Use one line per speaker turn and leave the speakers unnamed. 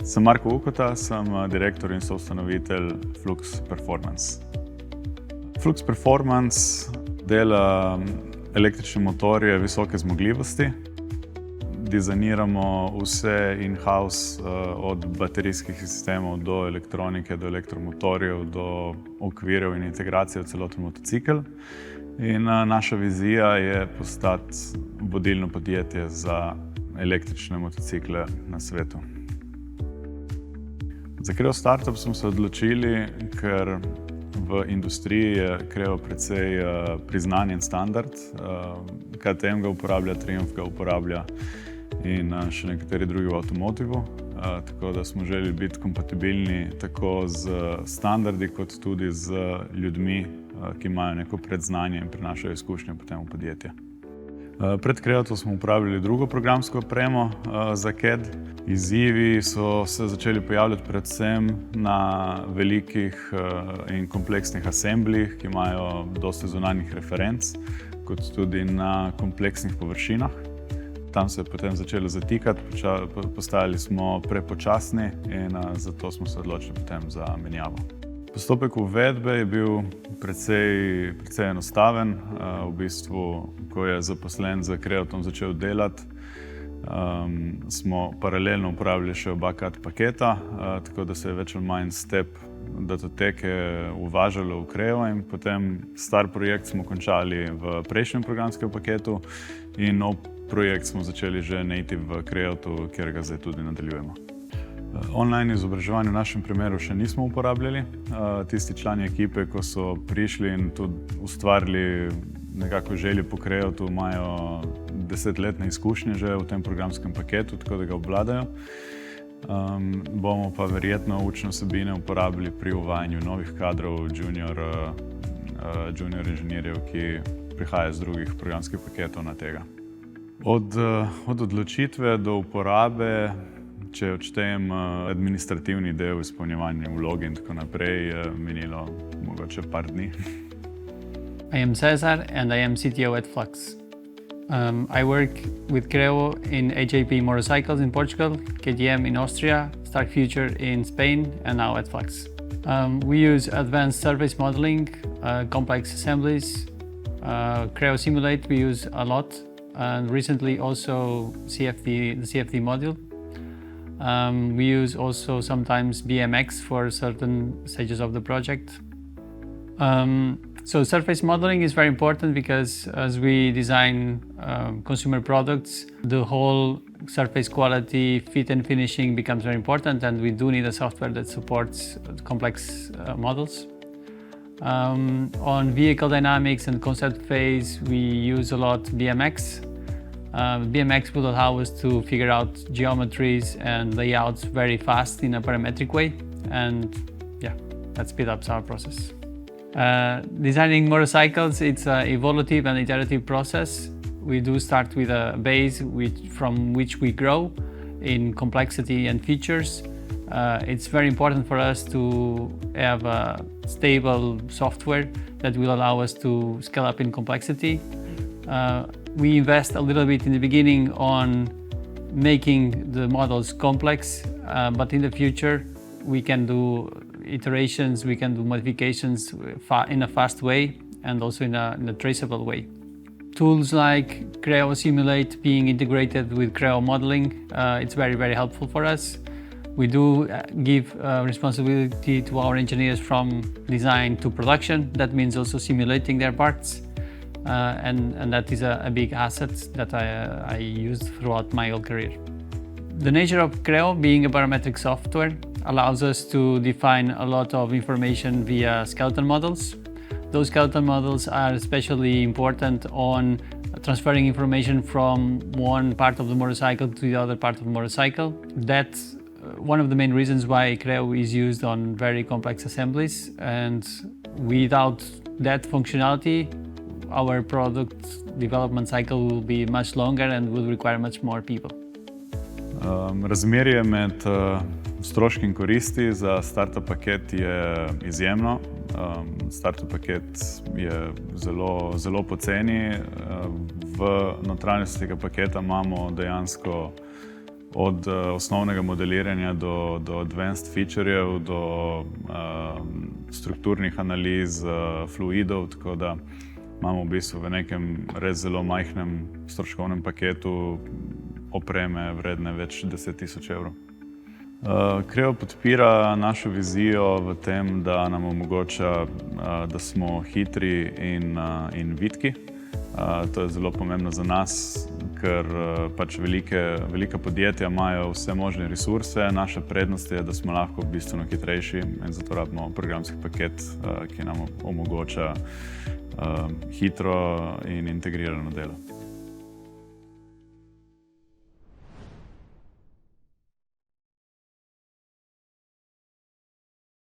Sem Marko Ukota, sem direktor in soustanovitelj Flux Performance. Flux Performance dela električne motorje visoke zmogljivosti. Dizajniramo vse in-house, od baterijskih sistemov do elektronike, do elektromotorjev, do okvirjev in integracije v celoten motocikl. In naša vizija je postati vodilno podjetje za električne motocikle na svetu. Za Creo startup smo se odločili, ker v industriji je Creo precej priznanjen standard. KTM ga uporablja, Triumph ga uporablja in še nekateri drugi v avtomotivu. Tako da smo želeli biti kompatibilni tako z standardi, kot tudi z ljudmi, ki imajo neko predznanje in prinašajo izkušnje potem v podjetje. Pred Creo smo uporabljali drugo programsko opremo za CAD. Izzivi so se začeli pojavljati predvsem na velikih in kompleksnih assemblijih, ki imajo dosti zunanjih referenc, kot tudi na kompleksnih površinah. Tam se je potem začelo zatikati, postajali smo prepočasni in zato smo se odločili potem za menjavo. Postopek uvedbe je bil precej enostaven. V bistvu, ko je zaposlen za Creotom začel delati, smo paralelno uporabljali še oba CAD paketa, tako da se je več ali manj step datoteke uvažalo v Creo in potem star projekt smo končali v prejšnjem programskem paketu in nov projekt smo začeli že native v Creotu, kjer ga zdaj tudi nadaljujemo. Online izobraževanje v našem primeru še nismo uporabljali. Tisti člani ekipe, ko so prišli in tudi ustvarili nekako želje po Creotu, imajo 10-letne izkušnje že v tem programskem paketu, tako da ga obvladajo. Bomo pa verjetno učne vsebine uporabili pri uvajanju novih kadrov, junior inženirjev, ki prihajajo z drugih programskih paketov na tega. Od odločitve do uporabe, če odštejem administrativni del, izpolnjevanje vloge in tako naprej, je minilo mogoče par dni.
I am Cesar and I am CTO at Flux. I work with Creo in HAP motorcycles in Portugal, KTM in Austria, Stark Future in Spain, and now at Flux. We use advanced surface modeling, complex assemblies, Creo Simulate we use a lot, and recently also the CFD module. We use also sometimes BMX for certain stages of the project. So surface modeling is very important because as we design consumer products, the whole surface quality, fit and finishing becomes very important, and we do need a software that supports complex models. On vehicle dynamics and concept phase, we use a lot BMX. BMX will allow us to figure out geometries and layouts very fast in a parametric way, and yeah, that speeds up our process. Designing motorcycles, it's an evolutive and iterative process. We do start with a base from which we grow in complexity and features. It's very important for us to have a stable software that will allow us to scale up in complexity. We invest a little bit in the beginning on making the models complex, but in the future we can do iterations, we can do modifications in a fast way and also in a traceable way. Tools like Creo Simulate being integrated with Creo modeling, it's very, very helpful for us. We do give responsibility to our engineers from design to production. That means also simulating their parts. And that is a big asset that I used throughout my whole career. The nature of Creo, being a parametric software, allows us to define a lot of information via skeleton models. Those skeleton models are especially important on transferring information from one part of the motorcycle to the other part of the motorcycle. That's one of the main reasons why Creo is used on very complex assemblies, and without that functionality, our product development cycle will be much longer and will require much more people.
Razmerje med stroški in koristi za startup paket je izjemno. Startup paket je zelo poceni. V notranjosti tega paketa imamo dejansko od osnovnega modeliranja do advanced featurejev, do strukturnih analiz fluidov, tako da imamo v bistvu v nekem res zelo majhnem stroškovnem paketu opreme vredne več 10.000 evrov. Creo podpira našo vizijo v tem, da nam omogoča, da smo hitri in vitki. To je zelo pomembno za nas, ker pač velika podjetja imajo vse možne resurse. Naša prednost je, da smo lahko bistveno hitrejši in zato rabimo programski paket, ki nam omogoča hitro in integrirano delo.